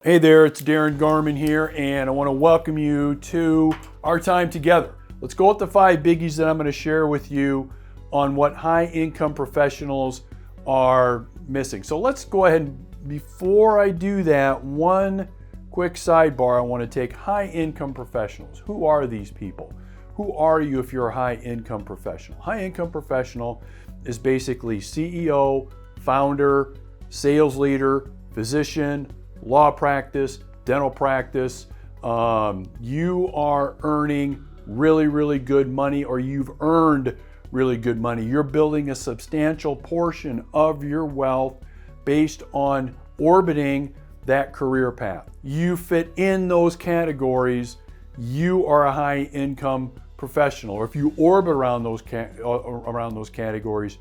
Hey there, it's Darren Garman here, and I want to welcome you to our time together. Let's go with the 5 biggies that I'm going to share with you on what high income professionals are missing. So let's go ahead and before I do that, one quick sidebar I want to take. High income professionals. Who are these people? Who are you if you're a high income professional? High income professional is basically CEO, founder, sales leader, physician, law practice, dental practice. You are earning really good money, or you've earned really good money. You're building a substantial portion of your wealth based on orbiting that career path. You fit in those categories, you are a high income professional. Or if you orbit around those categories,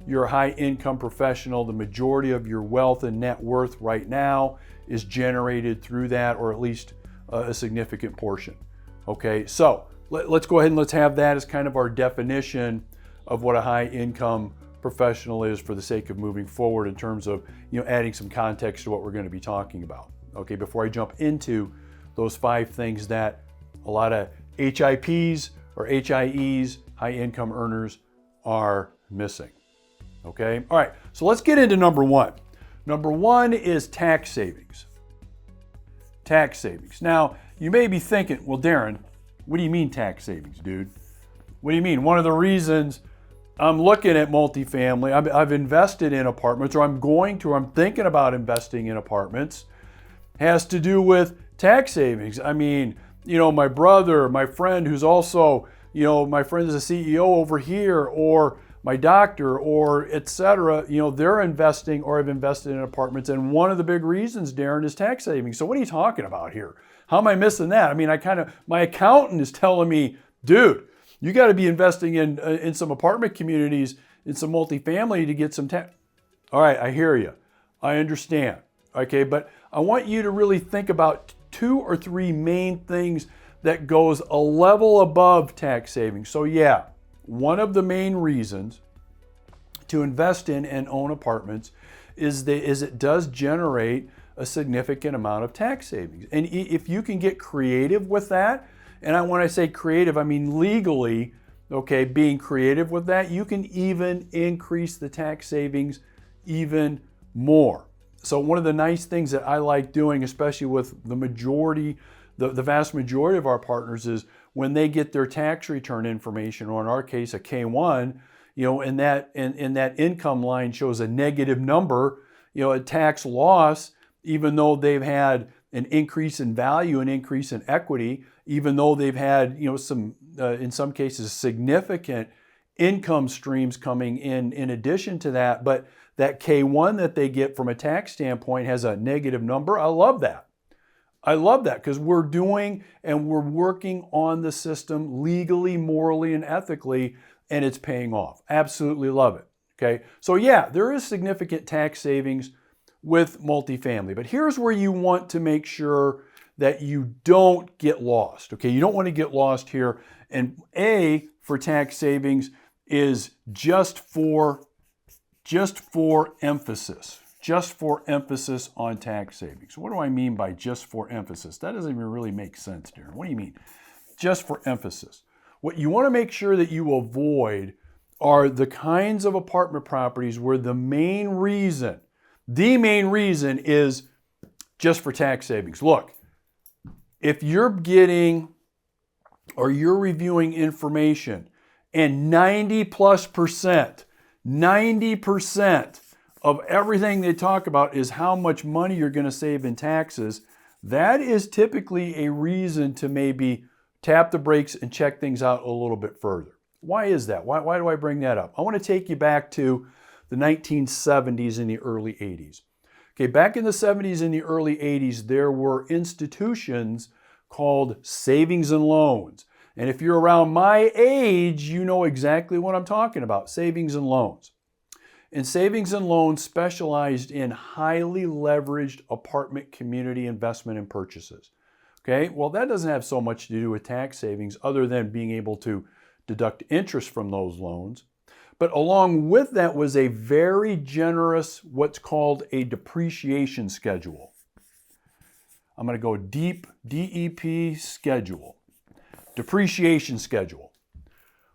you're a high income professional. The majority of your wealth and net worth right now is generated through that, or at least a significant portion. Okay, so let's go ahead and let's have that as kind of our definition of what a high income professional is, for the sake of moving forward in terms of adding some context to what we're going to be talking about. Okay, before I jump into those 5 things that a lot of HIPs or HIEs, high income earners, are missing. Okay, all right, so let's get into number 1. Number 1 is tax savings. Tax savings. Now, you may be thinking, well, Darren, what do you mean tax savings, dude? What do you mean? One of the reasons I'm looking at multifamily, I've invested in apartments, or I'm thinking about investing in apartments, has to do with tax savings. I mean, my brother, my friend who's also, my friend is a CEO over here, or my doctor, or etc., they're investing or have invested in apartments. And one of the big reasons, Darren, is tax savings. So what are you talking about here? How am I missing that? I mean, my accountant is telling me, dude, you got to be investing in some apartment communities, in some multifamily to get some tax. All right, I hear you. I understand. Okay, but I want you to really think about 2 or 3 main things that goes a level above tax savings. So yeah, one of the main reasons to invest in and own apartments is it does generate a significant amount of tax savings. And if you can get creative with that, and when I say creative, I mean legally, okay, being creative with that, you can even increase the tax savings even more. So one of the nice things that I like doing, especially with the vast majority of our partners, is when they get their tax return information, or in our case, a K-1, and that income line shows a negative number, a tax loss, even though they've had an increase in value, an increase in equity, even though they've had, some, in some cases, significant income streams coming in addition to that. But that K-1 that they get from a tax standpoint has a negative number. I love that. I love that, because we're doing and we're working on the system legally, morally, and ethically, and it's paying off. Absolutely love it. Okay, so yeah, there is significant tax savings with multifamily, but here's where you want to make sure that you don't get lost. Okay, you don't want to get lost here. And A for tax savings is just for emphasis. Just for emphasis on tax savings. What do I mean by just for emphasis? That doesn't even really make sense, Darren. What do you mean? Just for emphasis. What you want to make sure that you avoid are the kinds of apartment properties where the main reason is just for tax savings. Look, if you're getting or you're reviewing information and 90% of everything they talk about is how much money you're going to save in taxes, that is typically a reason to maybe tap the brakes and check things out a little bit further. Why is that? Why do I bring that up? I want to take you back to the 1970s and the early 80s. Okay, back in the 70s and the early 80s, there were institutions called savings and loans. And if you're around my age, you know exactly what I'm talking about, savings and loans. And savings and loans specialized in highly leveraged apartment community investment and purchases. Okay, well, that doesn't have so much to do with tax savings other than being able to deduct interest from those loans. But along with that was a very generous, what's called a depreciation schedule. I'm going to go deep, DEP schedule, depreciation schedule.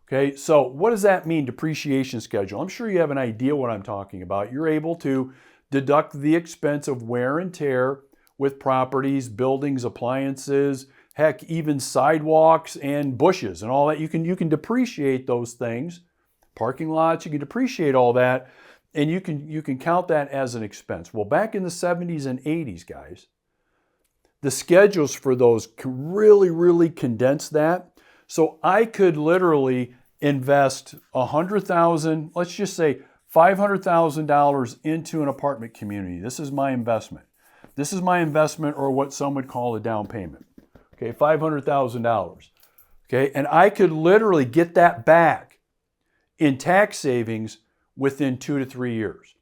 Okay, so what does that mean, depreciation schedule? I'm sure you have an idea what I'm talking about. You're able to deduct the expense of wear and tear with properties, buildings, appliances, heck, even sidewalks and bushes and all that. You can depreciate those things. Parking lots, you can depreciate all that, and you can count that as an expense. Well, back in the 70s and 80s, guys, the schedules for those really condense that. So I could literally invest $100,000, let's just say $500,000 into an apartment community. This is my investment. This is my investment, or what some would call a down payment. Okay, $500,000. Okay, and I could literally get that back in tax savings within 2 to 3 years.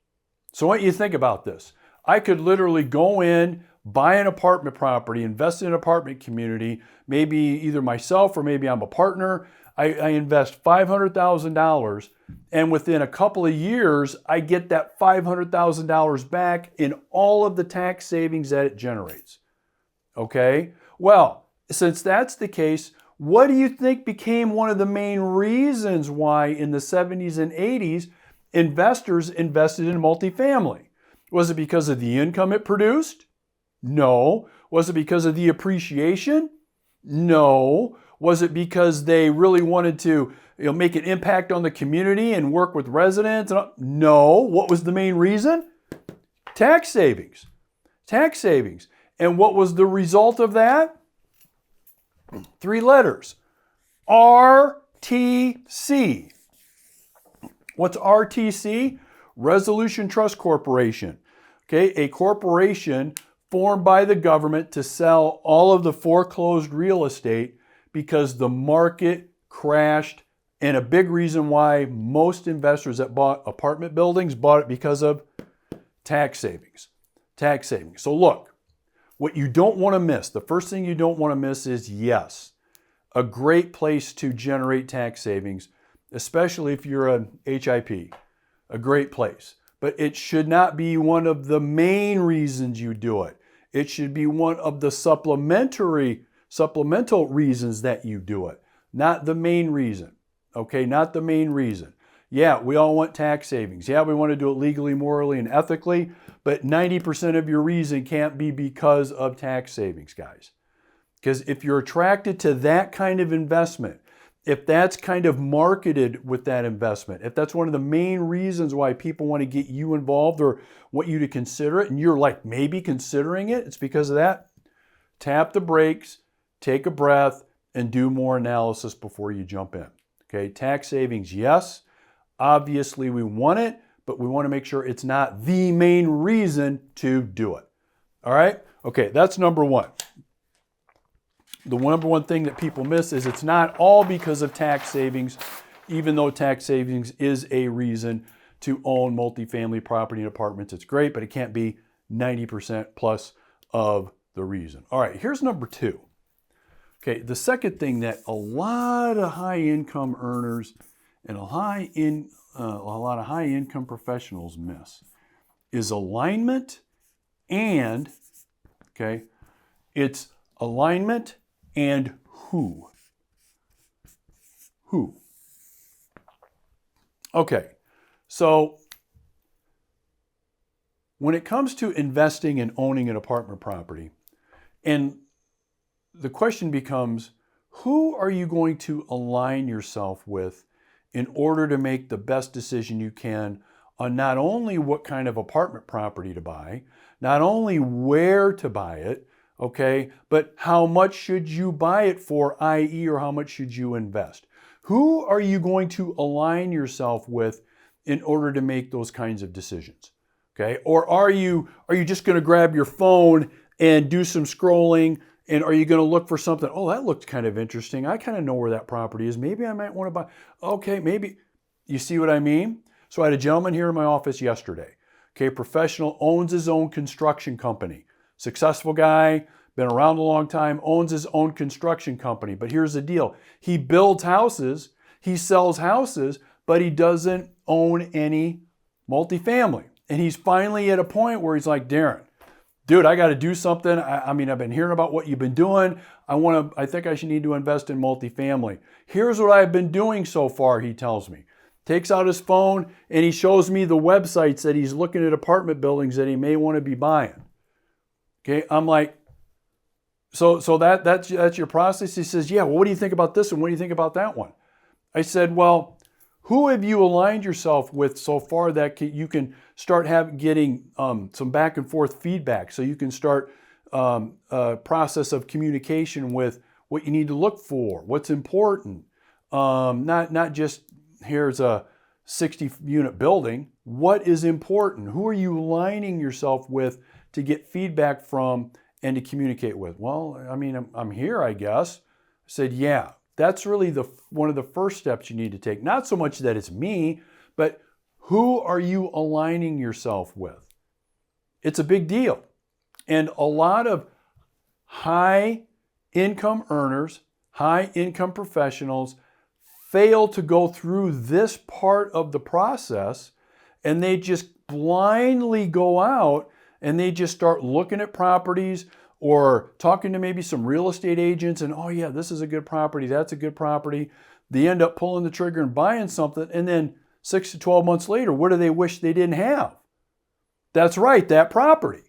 So I want you to think about this. I could literally go in, buy an apartment property, invest in an apartment community, maybe either myself or maybe I'm a partner. I invest $500,000, and within a couple of years, I get that $500,000 back in all of the tax savings that it generates. Okay? Well, since that's the case, what do you think became one of the main reasons why in the 70s and 80s investors invested in multifamily? Was it because of the income it produced? No. Was it because of the appreciation? No. Was it because they really wanted to make an impact on the community and work with residents? No. What was the main reason? Tax savings. Tax savings. And what was the result of that? 3 letters. RTC. What's RTC? Resolution Trust Corporation. Okay, a corporation formed by the government to sell all of the foreclosed real estate because the market crashed, and a big reason why most investors that bought apartment buildings bought it because of tax savings. Tax savings. So look, what you don't want to miss, the first thing you don't want to miss is, yes, a great place to generate tax savings, especially if you're an HIP, a great place. But it should not be one of the main reasons you do it. It should be one of the supplemental reasons that you do it, not the main reason. Okay, not the main reason. Yeah, we all want tax savings. Yeah, we want to do it legally, morally, and ethically, but 90% of your reason can't be because of tax savings, guys. Because if you're attracted to that kind of investment, if that's kind of marketed with that investment, if that's one of the main reasons why people want to get you involved or want you to consider it, and you're like maybe considering it, it's because of that. Tap the brakes, take a breath, and do more analysis before you jump in. Okay, tax savings, yes. Obviously, we want it, but we want to make sure it's not the main reason to do it. All right? Okay, that's number one. The number one thing that people miss is it's not all because of tax savings, even though tax savings is a reason to own multifamily property and apartments. It's great, but it can't be 90% plus of the reason. All right, here's number two. Okay, the second thing that a lot of high income earners and a lot of high income professionals miss is alignment and, okay, it's alignment and who. Who. Okay, so when it comes to investing and owning an apartment property, and the question becomes, who are you going to align yourself with in order to make the best decision you can on not only what kind of apartment property to buy, not only where to buy it, okay, but how much should you buy it for, i.e., or how much should you invest? Who are you going to align yourself with in order to make those kinds of decisions? Okay, or are you just going to grab your phone and do some scrolling, and are you going to look for something? Oh, that looked kind of interesting. I kind of know where that property is. Maybe I might want to buy. Okay, maybe. You see what I mean? So I had a gentleman here in my office yesterday. Okay, professional, owns his own construction company. Successful guy, been around a long time, owns his own construction company. But here's the deal. He builds houses, he sells houses, but he doesn't own any multifamily. And he's finally at a point where he's like, Darren, dude, I got to do something. I mean, I've been hearing about what you've been doing. I think I should need to invest in multifamily. Here's what I've been doing so far, he tells me. Takes out his phone and he shows me the websites that he's looking at apartment buildings that he may want to be buying. Okay, I'm like, so that's your process? He says, yeah, well, what do you think about this and what do you think about that one? I said, well, who have you aligned yourself with so far that you can start getting some back and forth feedback, so you can start a process of communication with what you need to look for, what's important, not just here's a 60-unit building. What is important? Who are you aligning yourself with to get feedback from and to communicate with? Well, I mean, I'm here, I guess. I said, yeah. That's really one of the first steps you need to take. Not so much that it's me, but who are you aligning yourself with? It's a big deal. And a lot of high income earners, high income professionals fail to go through this part of the process, and they just blindly go out and they just start looking at properties or talking to maybe some real estate agents and, oh yeah, this is a good property, that's a good property. They end up pulling the trigger and buying something, and then 6 to 12 months later, what do they wish they didn't have? That's right, that property.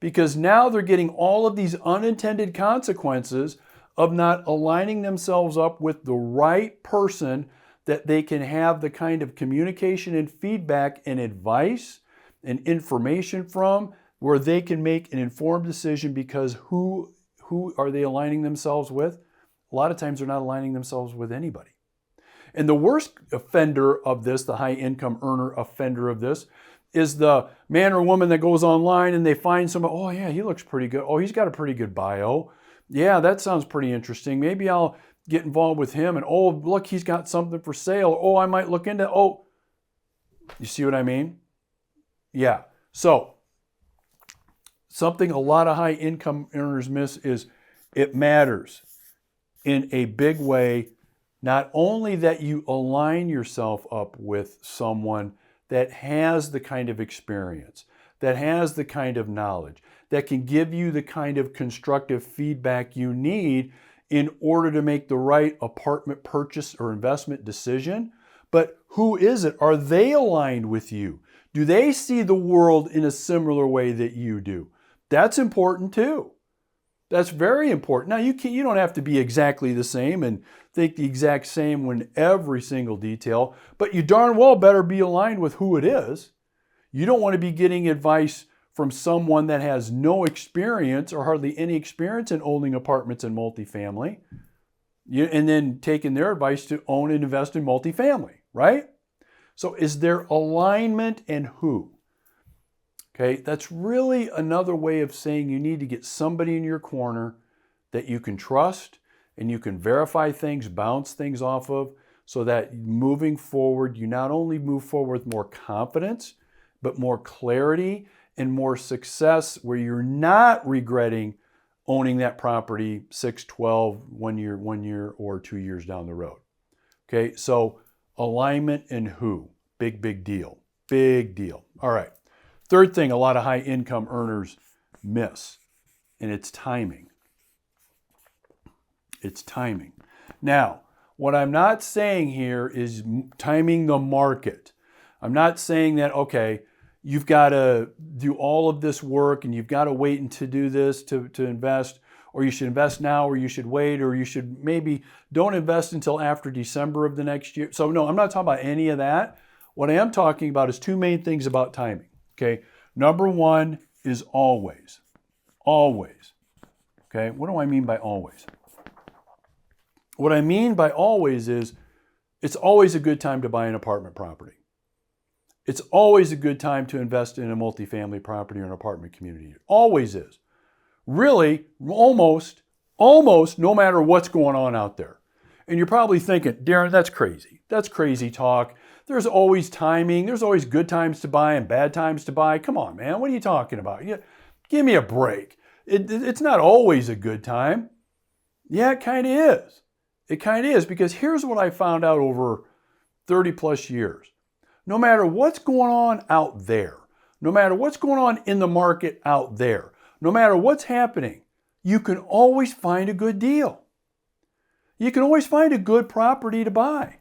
Because now they're getting all of these unintended consequences of not aligning themselves up with the right person that they can have the kind of communication and feedback and advice and information from, where they can make an informed decision. Because who are they aligning themselves with? A lot of times they're not aligning themselves with anybody. And the worst offender of this, the high income earner offender of this, is the man or woman that goes online and they find someone, oh yeah, he looks pretty good. Oh, he's got a pretty good bio. Yeah, that sounds pretty interesting. Maybe I'll get involved with him. And oh, look, he's got something for sale. Oh, I might look into, oh, you see what I mean? Yeah. So something a lot of high income earners miss is it matters in a big way, not only that you align yourself up with someone that has the kind of experience, that has the kind of knowledge, that can give you the kind of constructive feedback you need in order to make the right apartment purchase or investment decision, but who is it? Are they aligned with you? Do they see the world in a similar way that you do? That's important too. That's very important. Now, you don't have to be exactly the same and think the exact same in every single detail, but you darn well better be aligned with who it is. You don't want to be getting advice from someone that has no experience or hardly any experience in owning apartments and multifamily, and then taking their advice to own and invest in multifamily, right? So is there alignment, and who? Okay, that's really another way of saying you need to get somebody in your corner that you can trust and you can verify things, bounce things off of, so that moving forward, you not only move forward with more confidence, but more clarity and more success, where you're not regretting owning that property 6, 12, 1 year or 2 years down the road. Okay, so alignment and who, big deal, big deal. All right. Third thing a lot of high income earners miss, and it's timing. It's timing. Now, what I'm not saying here is timing the market. I'm not saying that, okay, you've got to do all of this work and you've got to wait and to do this to invest, or you should invest now, or you should wait, or you should maybe don't invest until after December of the next year. So no, I'm not talking about any of that. What I am talking about is two main things about timing. Okay, number one is always. Always. Okay, what do I mean by always? What I mean by always is it's always a good time to buy an apartment property. It's always a good time to invest in a multifamily property or an apartment community. It always is. Really, almost no matter what's going on out there. And you're probably thinking, Darren, that's crazy. That's crazy talk. There's always timing. There's always good times to buy and bad times to buy. Come on, man. What are you talking about? Give me a break. It's not always a good time. Yeah, it kind of is. It kind of is, because here's what I found out over 30 plus years. No matter what's going on out there, no matter what's going on in the market out there, no matter what's happening, you can always find a good deal. You can always find a good property to buy,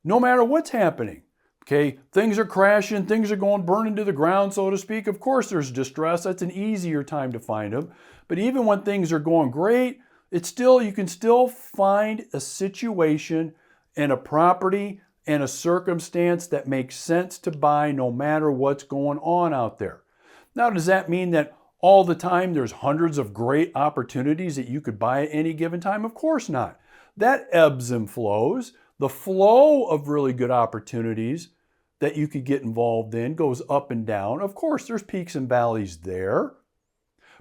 no matter what's happening. Okay, things are crashing, things are going burning to the ground, so to speak. Of course, there's distress. That's an easier time to find them. But even when things are going great, you can still find a situation and a property and a circumstance that makes sense to buy no matter what's going on out there. Now, does that mean that all the time there's hundreds of great opportunities that you could buy at any given time? Of course not. That ebbs and flows. The flow of really good opportunities that you could get involved in goes up and down. Of course, there's peaks and valleys there.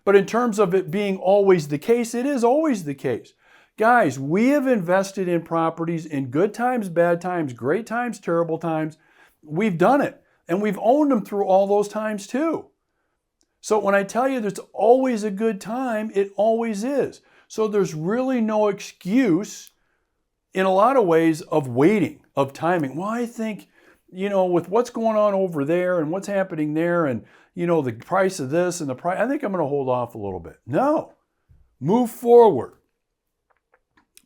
But in terms of it being always the case, it is always the case. Guys, we have invested in properties in good times, bad times, great times, terrible times. We've done it. And we've owned them through all those times too. So when I tell you there's always a good time, it always is. So there's really no excuse in a lot of ways of waiting, of timing. Well, I think, with what's going on over there and what's happening there and, the price of this and the price, I think I'm going to hold off a little bit. No, move forward.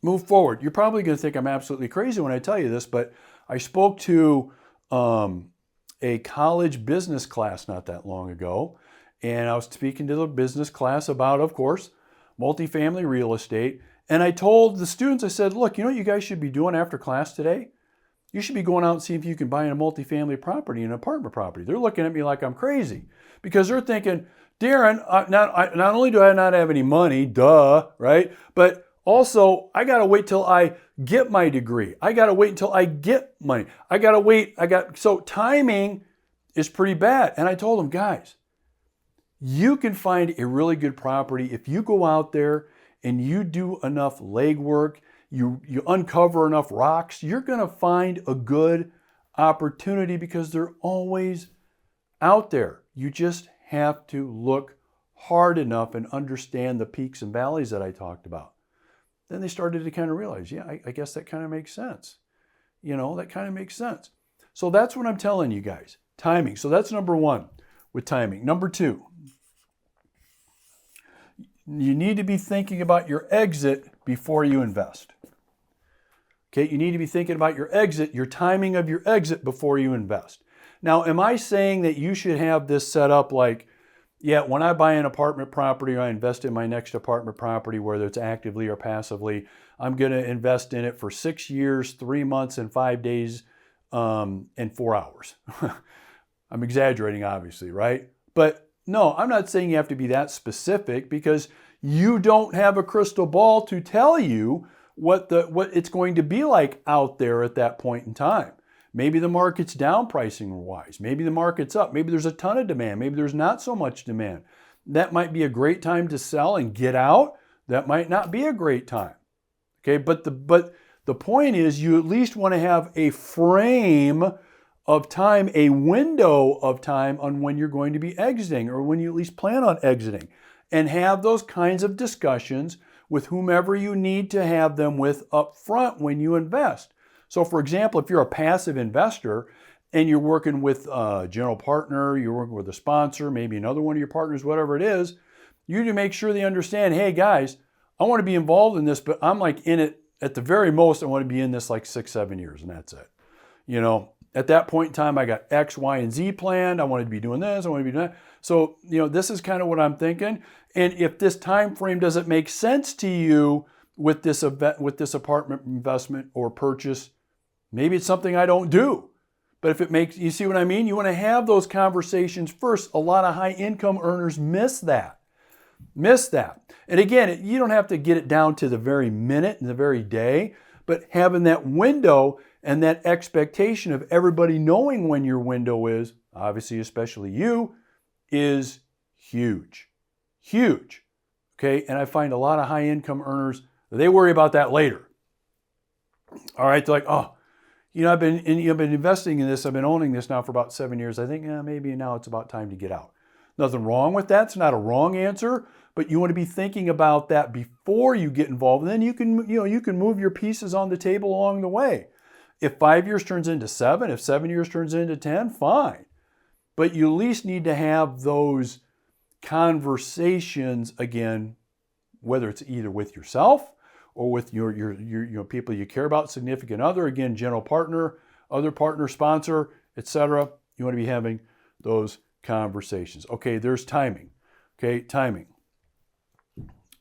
Move forward. You're probably going to think I'm absolutely crazy when I tell you this, but I spoke to a college business class not that long ago, and I was speaking to the business class about, of course, multifamily real estate. And I told the students, I said, look, you know what you guys should be doing after class today? You should be going out and seeing if you can buy a multifamily property, an apartment property. They're looking at me like I'm crazy because they're thinking, Darren, not only do I not have any money, duh, right? But also, I got to wait till I get my degree. I got to wait until I get money. So timing is pretty bad. And I told them, guys, you can find a really good property if you go out there and you do enough legwork, you uncover enough rocks, you're going to find a good opportunity because they're always out there. You just have to look hard enough and understand the peaks and valleys that I talked about. Then they started to kind of realize, yeah, I guess that kind of makes sense. That kind of makes sense. So that's what I'm telling you guys, timing. So that's number one with timing. Number two, you need to be thinking about your exit before you invest. Okay, you need to be thinking about your exit, your timing of your exit before you invest. Now, am I saying that you should have this set up like, yeah, when I buy an apartment property or I invest in my next apartment property, whether it's actively or passively, I'm going to invest in it for 6 years, 3 months, and 5 days, and 4 hours. I'm exaggerating, obviously, right? But no, I'm not saying you have to be that specific because you don't have a crystal ball to tell you what it's going to be like out there at that point in time. Maybe the market's down pricing wise. Maybe the market's up. Maybe there's a ton of demand. Maybe there's not so much demand. That might be a great time to sell and get out. That might not be a great time. Okay, but the point is you at least want to have a frame of time, a window of time on when you're going to be exiting or when you at least plan on exiting, and have those kinds of discussions with whomever you need to have them with up front when you invest. So for example, if you're a passive investor and you're working with a general partner, you're working with a sponsor, maybe another one of your partners, whatever it is, you need to make sure they understand, hey guys, I want to be involved in this, but I'm like in it at the very most, I want to be in this like 6-7 years and that's it. At that point in time, I got X, Y, and Z planned. I wanted to be doing this. I want to be doing that. So, this is kind of what I'm thinking. And if this time frame doesn't make sense to you with this apartment investment or purchase, maybe it's something I don't do. But if it makes, you see what I mean? You want to have those conversations first. A lot of high income earners miss that. And again, you don't have to get it down to the very minute and the very day, but having that window and that expectation of everybody knowing when your window is, obviously especially you, is huge. Huge. Okay, and I find a lot of high income earners, they worry about that later. All right, they're like, oh, I've been investing in this, I've been owning this now for about 7 years. I think maybe now it's about time to get out. Nothing wrong with that. It's not a wrong answer, but you want to be thinking about that before you get involved. And then you can move your pieces on the table along the way. If 5 years turns into 7, if 7 years turns into 10, fine. But you at least need to have those conversations, again, whether it's either with yourself or with your people you care about, significant other, again, general partner, other partner, sponsor, etc. You want to be having those conversations. Okay, there's timing. Okay, timing.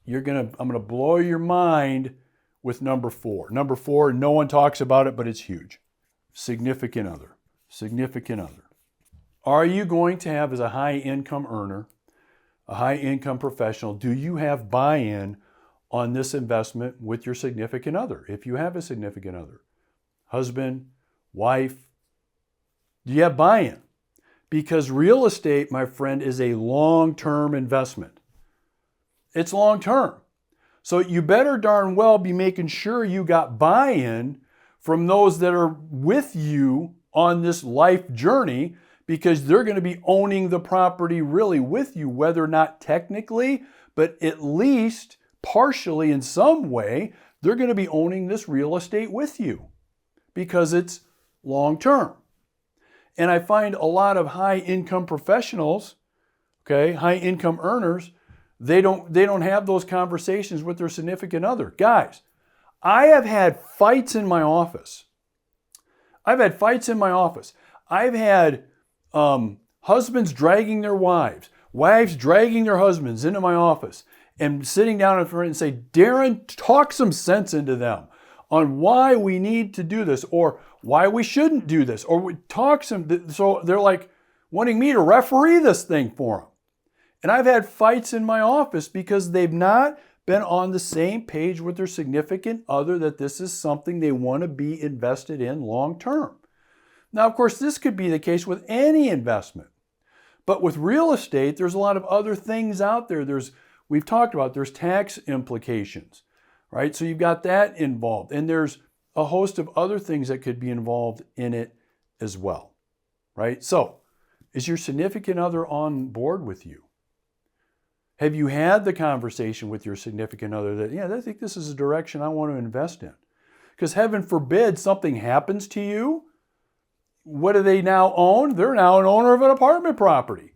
I'm gonna blow your mind with number 4. Number 4, no one talks about it, but it's huge. Significant other. Significant other. Are you going to have, as a high income earner, a high income professional, do you have buy-in on this investment with your significant other? If you have a significant other, husband, wife, do you have buy-in? Because real estate, my friend, is a long-term investment. It's long-term. So you better darn well be making sure you got buy-in from those that are with you on this life journey, because they're going to be owning the property really with you, whether not technically, but at least partially in some way, they're going to be owning this real estate with you because it's long-term. And I find a lot of high-income professionals, okay, high-income earners, they don't have those conversations with their significant other. Guys, I have had fights in my office. I've had husbands dragging their wives, wives dragging their husbands into my office and sitting down in front and say, Darren, talk some sense into them on why we need to do this or why we shouldn't do this, or we talk some, so they're like wanting me to referee this thing for them. And I've had fights in my office because they've not been on the same page with their significant other that this is something they want to be invested in long term. Now, of course, this could be the case with any investment. But with real estate, there's a lot of other things out there. We've talked about, there's tax implications, right? So you've got that involved. And there's a host of other things that could be involved in it as well, right? So is your significant other on board with you? Have you had the conversation with your significant other that, yeah, I think this is a direction I want to invest in? Because heaven forbid something happens to you. What do they now own? They're now an owner of an apartment property.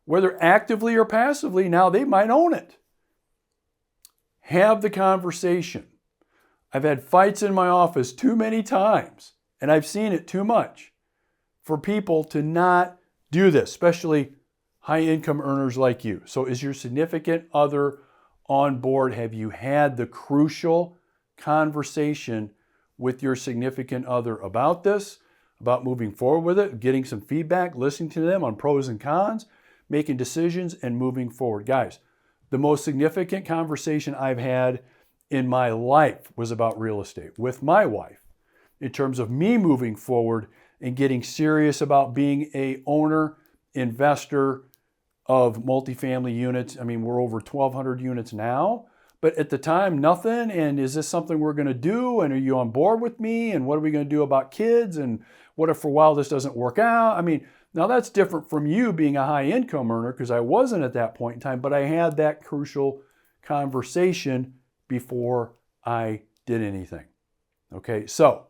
Whether actively or passively, now they might own it. Have the conversation. I've had fights in my office too many times, and I've seen it too much for people to not do this, especially high income earners like you. So is your significant other on board? Have you had the crucial conversation with your significant other about this, about moving forward with it, getting some feedback, listening to them on pros and cons, making decisions and moving forward? Guys, the most significant conversation I've had in my life was about real estate with my wife in terms of me moving forward and getting serious about being a owner, investor of multifamily units. I mean, we're over 1,200 units now, but at the time, nothing. And is this something we're going to do? And are you on board with me? And what are we going to do about kids? And what if for a while this doesn't work out? I mean, now that's different from you being a high income earner, because I wasn't at that point in time, but I had that crucial conversation before I did anything. Okay, so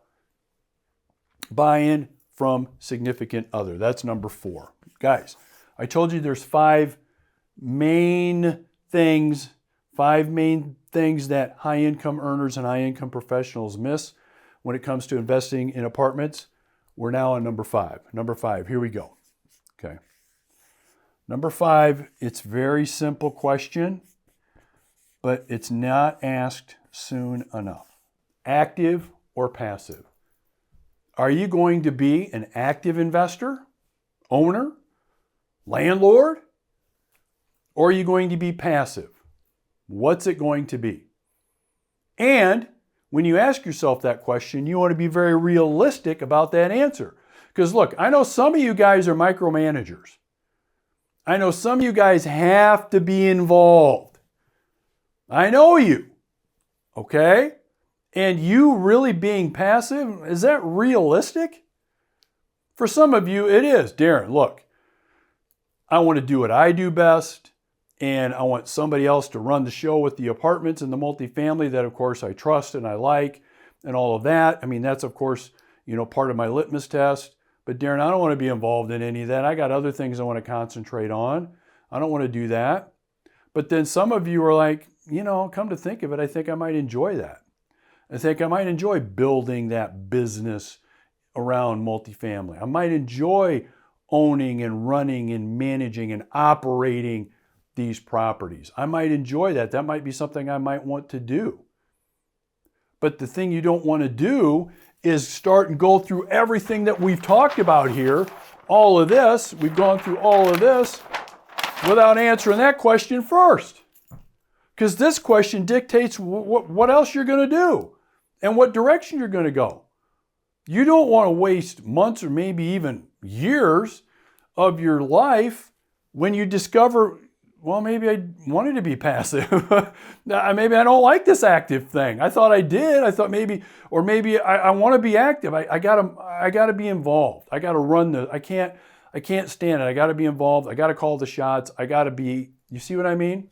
buy-in from significant other. That's number 4. Guys, I told you there's 5 main things that high income earners and high income professionals miss when it comes to investing in apartments. We're now on number 5. Number 5, here we go. Okay. Number 5, it's a very simple question, but it's not asked soon enough. Active or passive? Are you going to be an active investor, owner, landlord? Or are you going to be passive? What's it going to be? And when you ask yourself that question, you want to be very realistic about that answer. Because look, I know some of you guys are micromanagers. I know some of you guys have to be involved. I know you, okay? And you really being passive, is that realistic? For some of you, it is. Darren, look, I want to do what I do best, and I want somebody else to run the show with the apartments and the multifamily that, of course, I trust and I like and all of that. I mean, that's, of course, part of my litmus test. But Darren, I don't want to be involved in any of that. I got other things I want to concentrate on. I don't want to do that. But then some of you are like, come to think of it, I think I might enjoy that. I think I might enjoy building that business around multifamily. I might enjoy owning and running and managing and operating these properties. I might enjoy that. That might be something I might want to do. But the thing you don't want to do is start and go through everything that we've talked about here, all of this, we've gone through all of this without answering that question first. Because this question dictates what else you're going to do and what direction you're going to go. You don't want to waste months or maybe even years of your life when you discover, well, maybe I wanted to be passive. Maybe I don't like this active thing. I thought I did. I thought maybe I want to be active. I gotta be involved. I gotta run the. I can't stand it. I gotta be involved. I gotta call the shots. I gotta be. You see what I mean?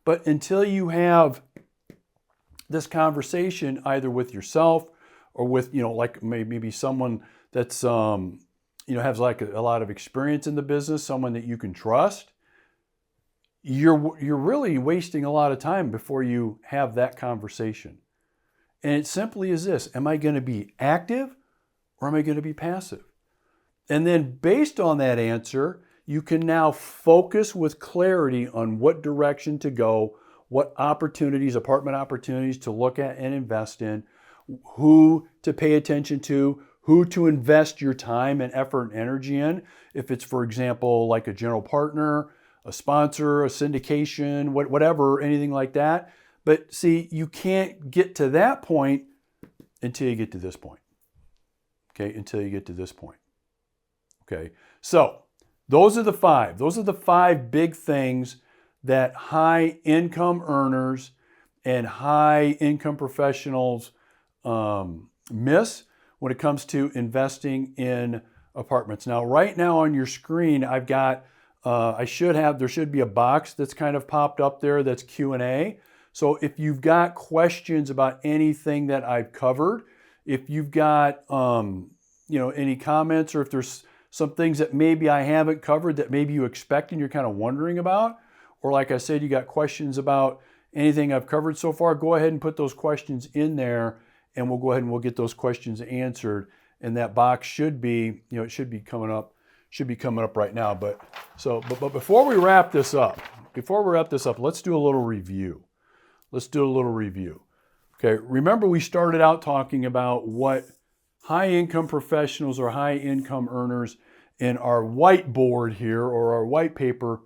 But until you have this conversation either with yourself or with like maybe someone that's has like a lot of experience in the business, someone that you can trust, you're really wasting a lot of time before you have that conversation. And it simply is this: am I going to be active or am I going to be passive? And then based on that answer, you can now focus with clarity on what direction to go, what opportunities, apartment opportunities to look at and invest in, who to pay attention to, who to invest your time and effort and energy in. If it's, for example, like a general partner, a sponsor, a syndication, whatever, anything like that. But see, you can't get to that point until you get to this point. Okay, until you get to this point. Okay, so those are the five. Those are the five big things that high income earners and high income professionals miss when it comes to investing in apartments. Now, right now on your screen, I've got, there should be a box that's kind of popped up there that's Q&A. So if you've got questions about anything that I've covered, if you've got, any comments, or if there's some things that maybe I haven't covered that maybe you expect and you're kind of wondering about, or like I said, you got questions about anything I've covered so far, go ahead and put those questions in there and we'll go ahead and we'll get those questions answered. And that box should be, it should be coming up right now. But before we wrap this up, let's do a little review. Okay, remember we started out talking about what high income professionals or high income earners in our whiteboard here or our white paper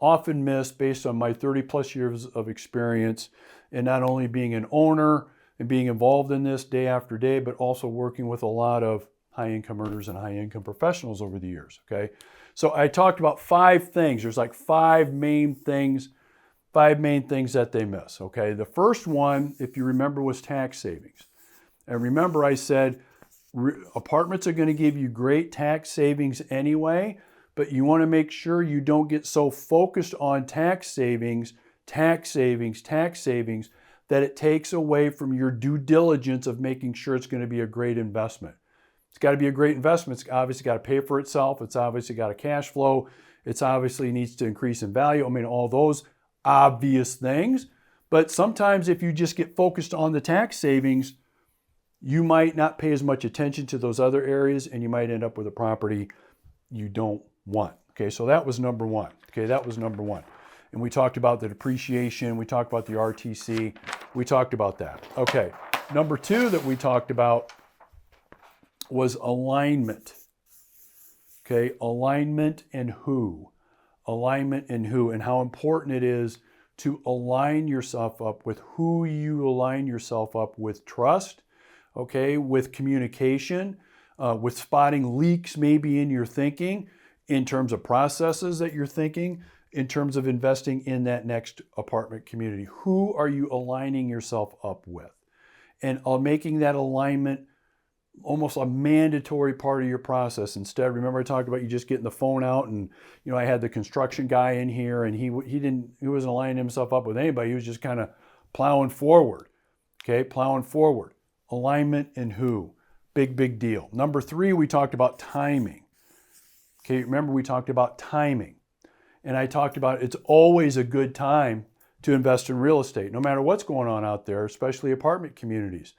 often miss based on my 30 plus years of experience in not only being an owner and being involved in this day after day, but also working with a lot of high income earners and high income professionals over the years. Okay, so I talked about five things. There's like five main things that they miss. Okay, the first one, if you remember, was tax savings. And remember I said apartments are going to give you great tax savings anyway, but you want to make sure you don't get so focused on tax savings, that it takes away from your due diligence of making sure it's going to be a great investment. It's got to be a great investment. It's obviously got to pay for itself. It's obviously got a cash flow. It's obviously needs to increase in value. I mean, all those obvious things. But sometimes if you just get focused on the tax savings, you might not pay as much attention to those other areas and you might end up with a property you don't want. Okay, so that was number one. And we talked about the depreciation, we talked about the RTC, we talked about that. Okay, number two that we talked about was alignment. Okay, alignment and who, and how important it is to align yourself up with who you align yourself up with. Trust, okay, with communication, with spotting leaks maybe in your thinking, in terms of processes that you're thinking, in terms of investing in that next apartment community. Who are you aligning yourself up with? And making that alignment almost a mandatory part of your process. Instead, remember I talked about you just getting the phone out, and I had the construction guy in here, and he wasn't aligning himself up with anybody. He was just kind of plowing forward. Okay, plowing forward. Alignment and who. Big deal. Number three, we talked about timing. Okay, remember we talked about timing. And I talked about it's always a good time to invest in real estate, no matter what's going on out there, especially apartment communities.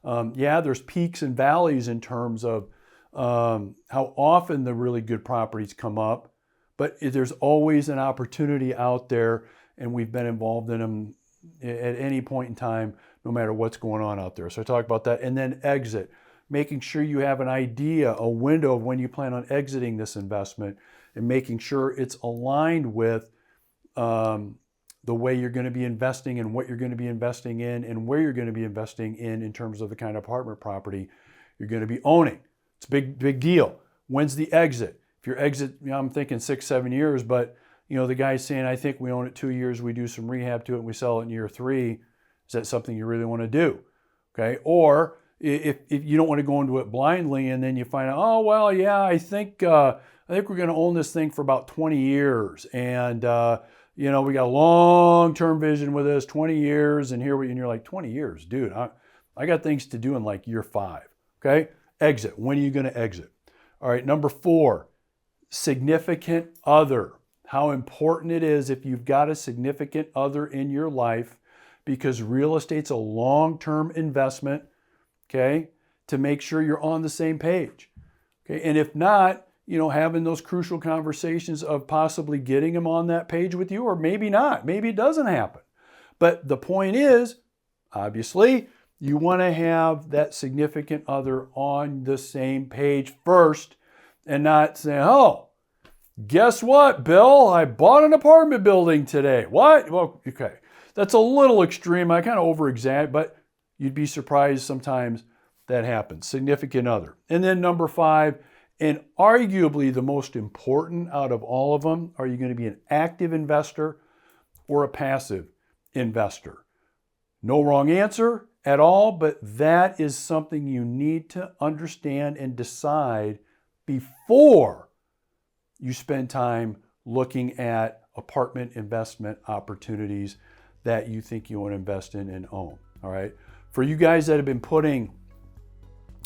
Yeah, there's peaks and valleys in terms of how often the really good properties come up, but there's always an opportunity out there, and we've been involved in them at any point in time, no matter what's going on out there. So I talk about that. And then exit, making sure you have an idea, a window of when you plan on exiting this investment, and making sure it's aligned with the way you're going to be investing and what you're going to be investing in and where you're going to be investing in terms of the kind of apartment property you're going to be owning. It's a big deal. When's the exit? If your exit, I'm thinking 6-7 years, but the guy's saying, I think we own it 2 years, we do some rehab to it, and we sell it in year 3. Is that something you really want to do? Okay. Or if you don't want to go into it blindly and then you find out, oh, well, yeah, I think we're going to own this thing for about 20 years. And, we got a long-term vision with this, 20 years. And you're like, 20 years, dude, I got things to do in like year 5. Okay. Exit. When are you going to exit? All right. Number 4, significant other. How important it is if you've got a significant other in your life, because real estate's a long-term investment, okay, to make sure you're on the same page. Okay. And if not, having those crucial conversations of possibly getting them on that page with you, or maybe not, maybe it doesn't happen. But the point is, obviously, you want to have that significant other on the same page first, and not say, oh, guess what, Bill? I bought an apartment building today. What? Well, okay. That's a little extreme. I kind of over-exaggerate, but you'd be surprised sometimes that happens. Significant other. And then number 5, and arguably the most important out of all of them, are you going to be an active investor or a passive investor? No wrong answer at all, but that is something you need to understand and decide before you spend time looking at apartment investment opportunities that you think you want to invest in and own. All right. For you guys that have been putting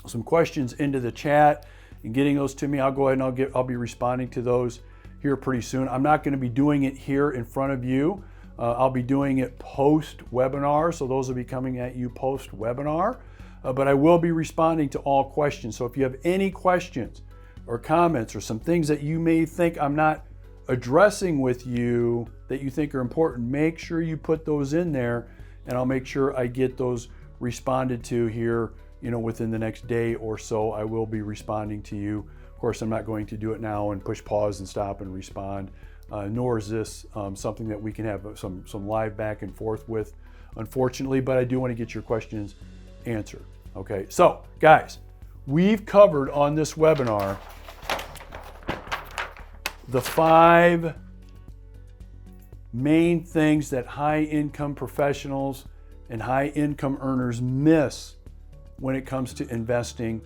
some questions into the chat and getting those to me, I'll go ahead and I'll be responding to those here pretty soon. I'm not going to be doing it here in front of you. I'll be doing it post-webinar, so those will be coming at you post-webinar. But I will be responding to all questions. So if you have any questions or comments or some things that you may think I'm not addressing with you that you think are important, make sure you put those in there, and I'll make sure I get those responded to here, within the next day or so. I will be responding to you. Of course, I'm not going to do it now and push pause and stop and respond, nor is this something that we can have some live back and forth with, unfortunately, but I do want to get your questions answered. Okay, so guys, we've covered on this webinar the 5 main things that high-income professionals and high-income earners miss when it comes to investing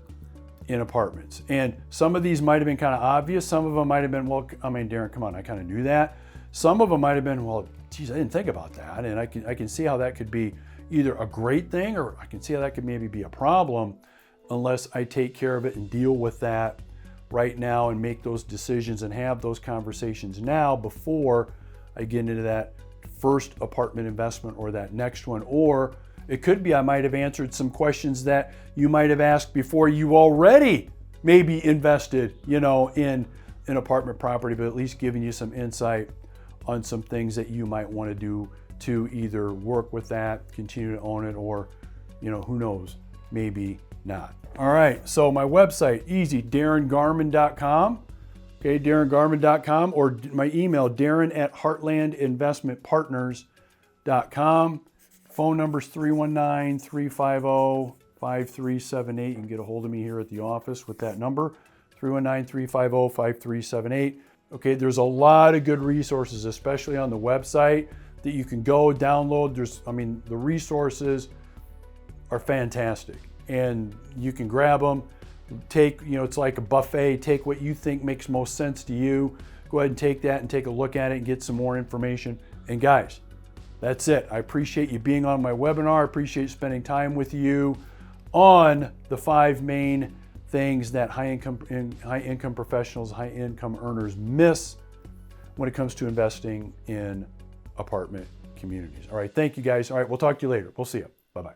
in apartments. And some of these might have been kind of obvious. Some of them might have been, well, Darren, come on, I kind of knew that. Some of them might have been, well, geez, I didn't think about that. And I can see how that could be either a great thing, or I can see how that could maybe be a problem unless I take care of it and deal with that right now and make those decisions and have those conversations now before I get into that first apartment investment or that next one. Or it could be I might have answered some questions that you might have asked before you already maybe invested, in an apartment property, but at least giving you some insight on some things that you might want to do to either work with that, continue to own it, or, who knows, maybe not. All right, so my website, easy, darrengarman.com. Okay, darrengarman.com, or my email, darren@heartlandinvestmentpartners.com. Phone number's 319-350-5378. You can get a hold of me here at the office with that number, 319-350-5378. Okay, there's a lot of good resources, especially on the website, that you can go download. The resources are fantastic, and you can grab them. It's like a buffet. Take what you think makes most sense to you. Go ahead and take that and take a look at it and get some more information. And guys, that's it. I appreciate you being on my webinar. I appreciate spending time with you on the 5 main things that high income professionals, high income earners miss when it comes to investing in apartment communities. All right, thank you guys. All right, we'll talk to you later. We'll see you. Bye-bye.